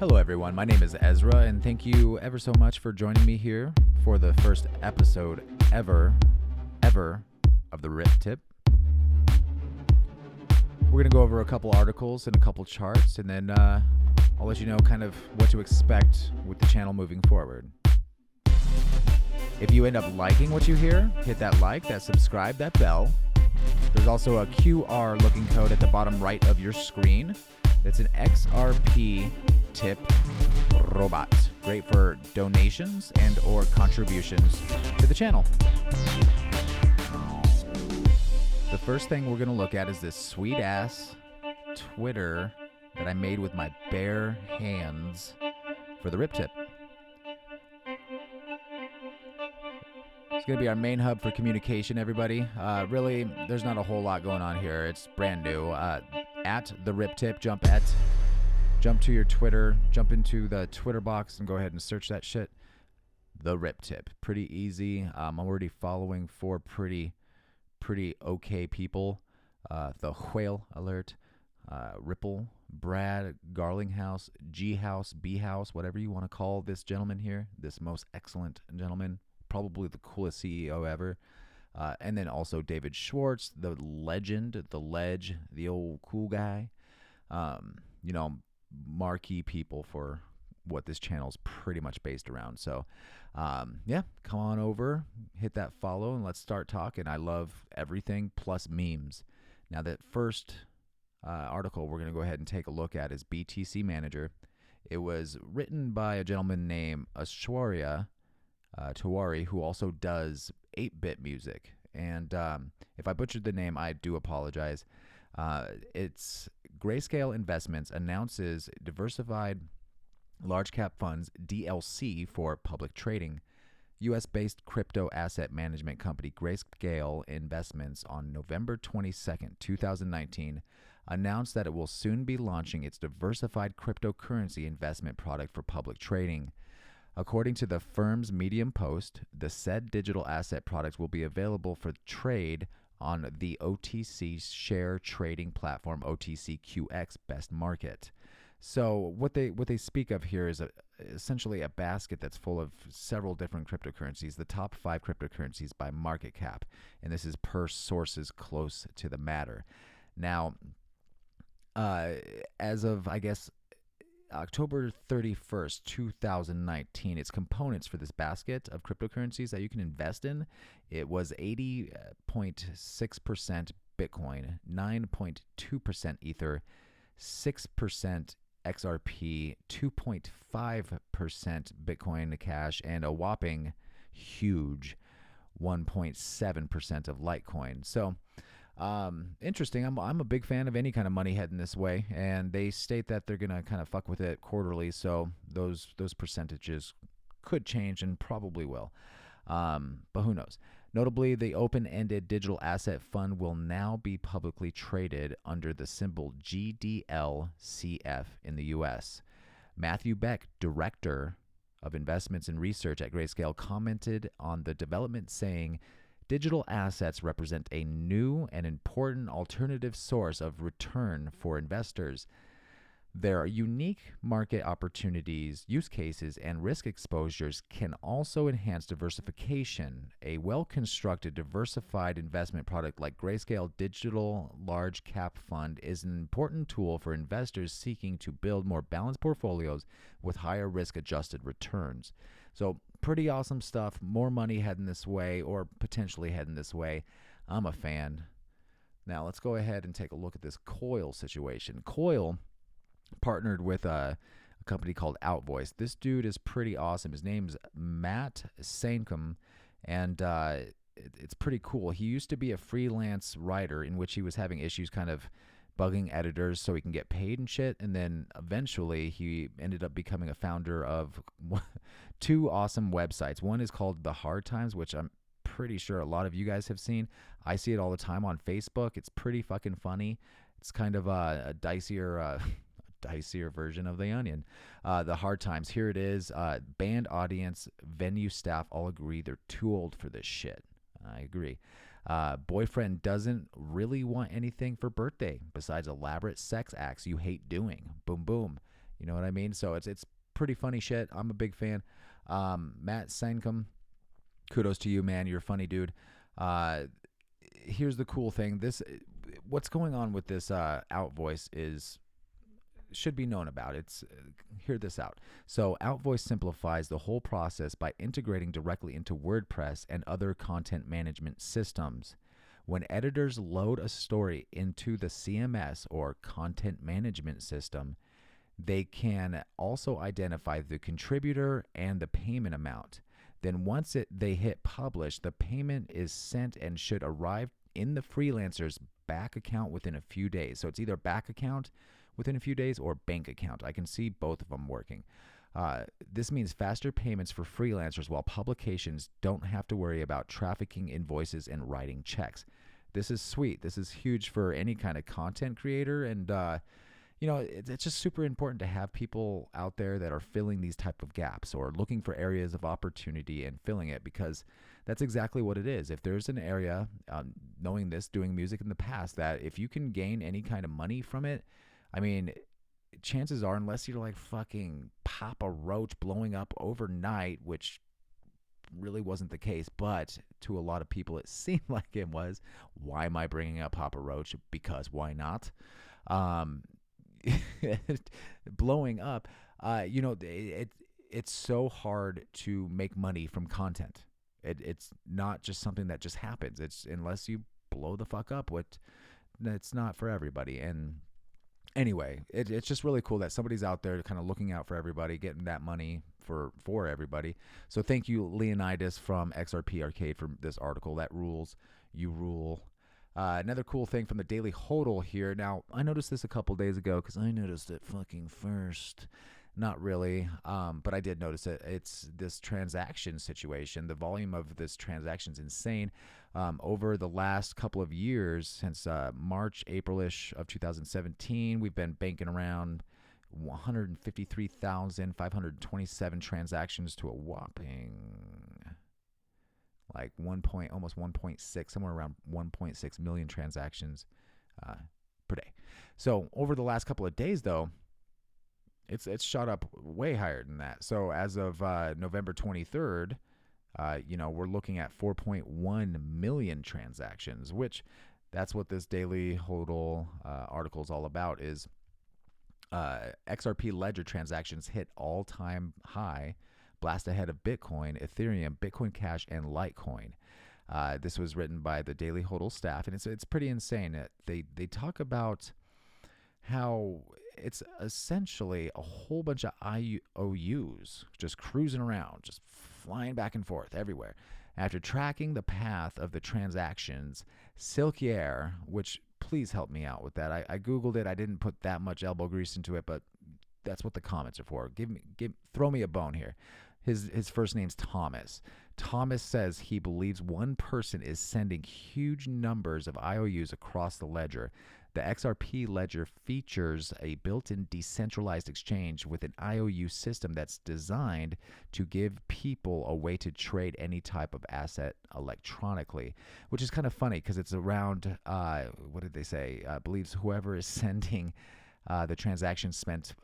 Hello everyone, my name is Ezra and thank you ever so much for joining me here for the first episode ever of the Rip Tip. We're going to go over a couple articles and a couple charts, and then I'll let you know kind of what to expect with the channel moving forward. If you end up liking what you hear, hit that like, that subscribe, that bell. There's also a QR looking code at the bottom right of your screen. It's an XRP tip robot. Great for donations and or contributions to the channel. The first thing we're going to look at is this sweet ass Twitter that I made with my bare hands for the Rip Tip. It's going to be our main hub for communication, everybody. Really, there's not a whole lot going on here. It's brand new. At the Rip Tip, jump to your Twitter, jump into the Twitter box and go ahead and search that shit. The Rip Tip. Pretty easy. I'm already following four pretty okay people. The Whale Alert, Ripple, Brad, Garlinghouse, G House, B House, whatever you want to call this gentleman here, this most excellent gentleman, probably the coolest CEO ever. And then also David Schwartz, the legend, the ledge, the old cool guy. Marquee people for what this channel is pretty much based around. So, come on over, hit that follow, and let's start talking. I love everything plus memes. Now, that first article we're going to go ahead and take a look at is BTC Manager. It was written by a gentleman named Ashwarya Tiwari, who also does 8-bit music. And if I butchered the name, I do apologize. It's Grayscale Investments announces diversified large cap funds DLC for public trading. U.S.-based crypto asset management company Grayscale Investments on November 22nd, 2019 announced that it will soon be launching its diversified cryptocurrency investment product for public trading. According to the firm's Medium post, the said digital asset product will be available for trade on the OTC share trading platform OTCQX Best Market. So what they speak of here is essentially a basket that's full of several different cryptocurrencies, the top 5 cryptocurrencies by market cap, and this is per sources close to the matter. Now, as of, I guess, October 31st, 2019, its components for this basket of cryptocurrencies that you can invest in, it was 80.6% Bitcoin, 9.2% Ether, 6% XRP, 2.5% Bitcoin Cash, and a whopping huge 1.7% of Litecoin. So, interesting. I'm a big fan of any kind of money heading this way, and they state that they're gonna kind of fuck with it quarterly, so those percentages could change and probably will, but who knows. Notably, the open-ended digital asset fund will now be publicly traded under the symbol GDLCF in the U.S. Matthew Beck, director of investments and research at Grayscale, commented on the development, saying, "Digital assets represent a new and important alternative source of return for investors. Their unique market opportunities, use cases, and risk exposures can also enhance diversification. A well-constructed, diversified investment product like Grayscale Digital Large Cap Fund is an important tool for investors seeking to build more balanced portfolios with higher risk-adjusted returns." So pretty awesome stuff. More money heading this way, or potentially heading this way. I'm a fan. Now let's go ahead and take a look at this Coil situation. Coil partnered with a company called OutVoice. This dude is pretty awesome. His name's Matt Sankum, and it's pretty cool. He used to be a freelance writer in which he was having issues kind of bugging editors so he can get paid and shit, and then eventually he ended up becoming a founder of 2 awesome websites. One is called The Hard Times, which I'm pretty sure a lot of you guys have seen. I see it all the time on Facebook. It's pretty fucking funny. It's kind of a dicier version of The Onion. The Hard Times, here it is. Band audience, venue staff all agree they're too old for this shit. I agree. Boyfriend doesn't really want anything for birthday besides elaborate sex acts you hate doing. Boom, boom. You know what I mean? So it's pretty funny shit. I'm a big fan. Matt Sankum, kudos to you, man. You're a funny dude. Here's the cool thing. What's going on with this OutVoice is should be known about. Hear this out. So OutVoice simplifies the whole process by integrating directly into WordPress and other content management systems. When editors load a story into the CMS or content management system, they can also identify the contributor and the payment amount. Then once they hit publish, the payment is sent and should arrive in the freelancer's back account within a few days. So it's either back account within a few days or bank account. I can see both of them working. This means faster payments for freelancers while publications don't have to worry about trafficking invoices and writing checks. This is sweet. This is huge for any kind of content creator. And, it's just super important to have people out there that are filling these type of gaps or looking for areas of opportunity and filling it, because that's exactly what it is. If there's an area, knowing this, doing music in the past, that if you can gain any kind of money from it, I mean, chances are, unless you're like fucking Papa Roach blowing up overnight, which really wasn't the case, but to a lot of people it seemed like it was. Why am I bringing up Papa Roach? Because why not? Blowing up, it's so hard to make money from content. It's not just something that just happens. It's unless you blow the fuck up, it's not for everybody. And anyway, it's just really cool that somebody's out there kind of looking out for everybody, getting that money for everybody. So thank you, Leonidas from XRP Arcade, for this article. That rules. You rule. Another cool thing from the Daily Hodl here. Now, I noticed this a couple days ago because I noticed it fucking first. Not really, but I did notice it. It's this transaction situation. The volume of this transaction is insane. Over the last couple of years, since March, April-ish of 2017, we've been banking around 153,527 transactions to a whopping like almost 1.6, somewhere around 1.6 million transactions per day. So over the last couple of days, though, it's shot up way higher than that. So as of November 23rd, we're looking at 4.1 million transactions, which that's what this Daily Hodl article is all about. Is XRP Ledger transactions hit all-time high, blast ahead of Bitcoin, Ethereum, Bitcoin Cash, and Litecoin. This was written by the Daily Hodl staff, and it's pretty insane. They talk about how it's essentially a whole bunch of IOUs just cruising around, just flying back and forth everywhere. After tracking the path of the transactions, Silkier, which please help me out with that. I Googled it. I didn't put that much elbow grease into it, but that's what the comments are for. Throw me a bone here. His first name's Thomas. Thomas says he believes one person is sending huge numbers of IOUs across the ledger. The XRP ledger features a built-in decentralized exchange with an IOU system that's designed to give people a way to trade any type of asset electronically, which is kind of funny because it's around, what did they say? Believes whoever is sending the transaction spent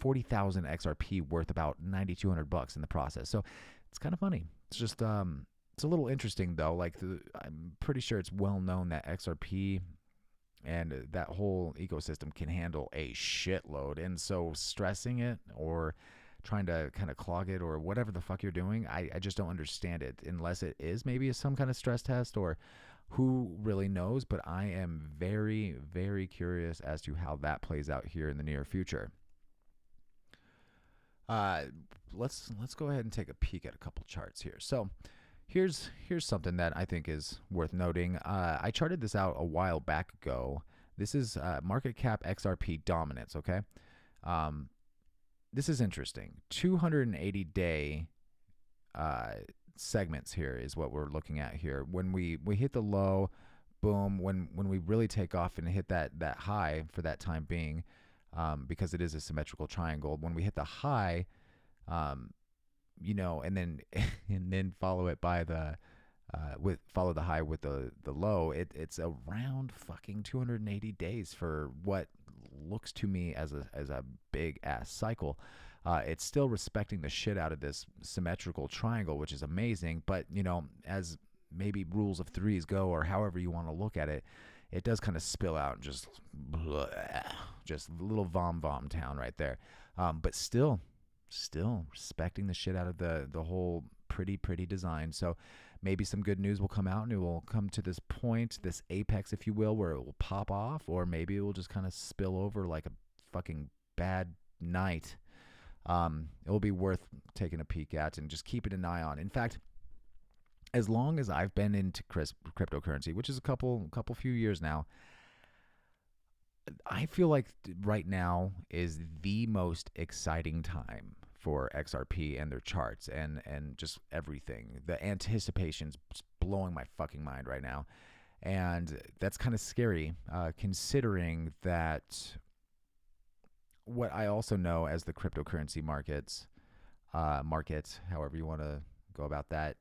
40,000 XRP worth about $9,200 in the process. So it's kind of funny. It's just, it's a little interesting though. Like I'm pretty sure it's well known that XRP and that whole ecosystem can handle a shitload. And so stressing it or trying to kind of clog it or whatever the fuck you're doing, I just don't understand it unless it is maybe some kind of stress test or who really knows. But I am very, very curious as to how that plays out here in the near future. Let's go ahead and take a peek at a couple charts here. So here's something that I think is worth noting. I charted this out a while back ago. This is market cap XRP dominance, okay? This is interesting. 280-day segments here is what we're looking at here. When we hit the low, boom, when we really take off and hit that high for that time being, because it is a symmetrical triangle, when we hit the high, and then follow it by follow the high with the low, it's around fucking 280 days for what looks to me as a big ass cycle. It's still respecting the shit out of this symmetrical triangle, which is amazing. But, you know, as maybe rules of threes go, or however you want to look at it, it does kind of spill out and just a little vom town right there. But still respecting the shit out of the whole pretty design. So maybe some good news will come out, and it will come to this point, this apex, if you will, where it will pop off, or maybe it will just kind of spill over like a fucking bad night. It will be worth taking a peek at and just keeping an eye on. In fact, as long as I've been into cryptocurrency, which is a few years now, I feel like right now is the most exciting time for XRP and their charts and just everything. The anticipation's blowing my fucking mind right now. And that's kind of scary, considering that what I also know as the cryptocurrency market, however you want to go about that,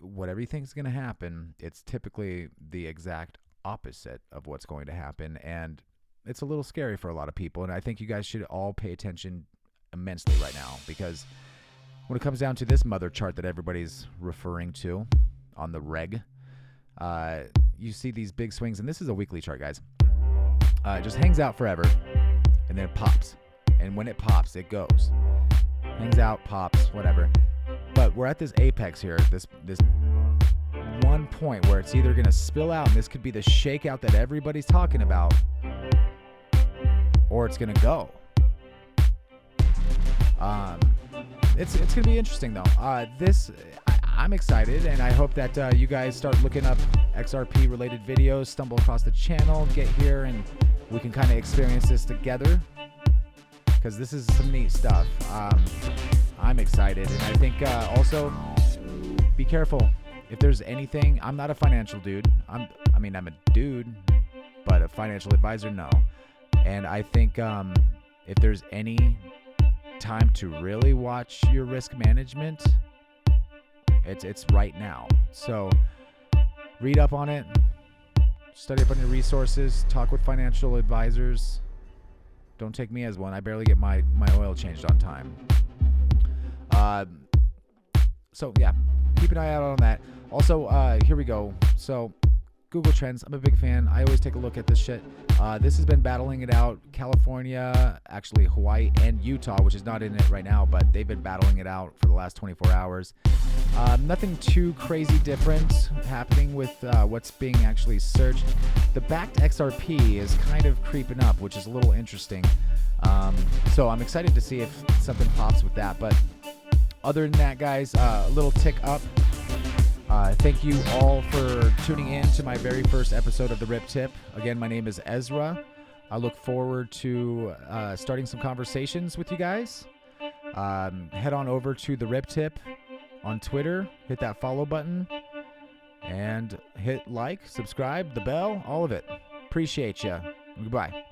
whatever you think is going to happen, it's typically the exact opposite of what's going to happen. And it's a little scary for a lot of people. And I think you guys should all pay attention immensely right now, because when it comes down to this mother chart that everybody's referring to on the reg, you see these big swings, and this is a weekly chart, guys. It just hangs out forever, and then it pops. And when it pops, it goes. Hangs out, pops, whatever. But we're at this apex here, this one point where it's either going to spill out, and this could be the shakeout that everybody's talking about, or it's going to go. It's going to be interesting, though. I'm excited, and I hope that you guys start looking up XRP-related videos, stumble across the channel, get here, and we can kind of experience this together, because this is some neat stuff. I'm excited, and I think also be careful. If there's anything, I'm not a financial dude. I'm a dude, but a financial advisor, no. And I think if there's any time to really watch your risk management, it's right now. So read up on it, study up on your resources, talk with financial advisors. Don't take me as one. I barely get my oil changed on time. So yeah, keep an eye out on that. Also, here we go. So Google Trends, I'm a big fan. I always take a look at this shit. This has been battling it out. California, actually Hawaii and Utah, which is not in it right now, but they've been battling it out for the last 24 hours. Nothing too crazy different happening with what's being actually searched. The backed XRP is kind of creeping up, which is a little interesting. So I'm excited to see if something pops with that. But other than that, guys, a little tick up. Thank you all for tuning in to my very first episode of the Rip Tip. Again, my name is Ezra. I look forward to starting some conversations with you guys. Head on over to the Rip Tip on Twitter. Hit that follow button. And hit like, subscribe, the bell, all of it. Appreciate you. Goodbye.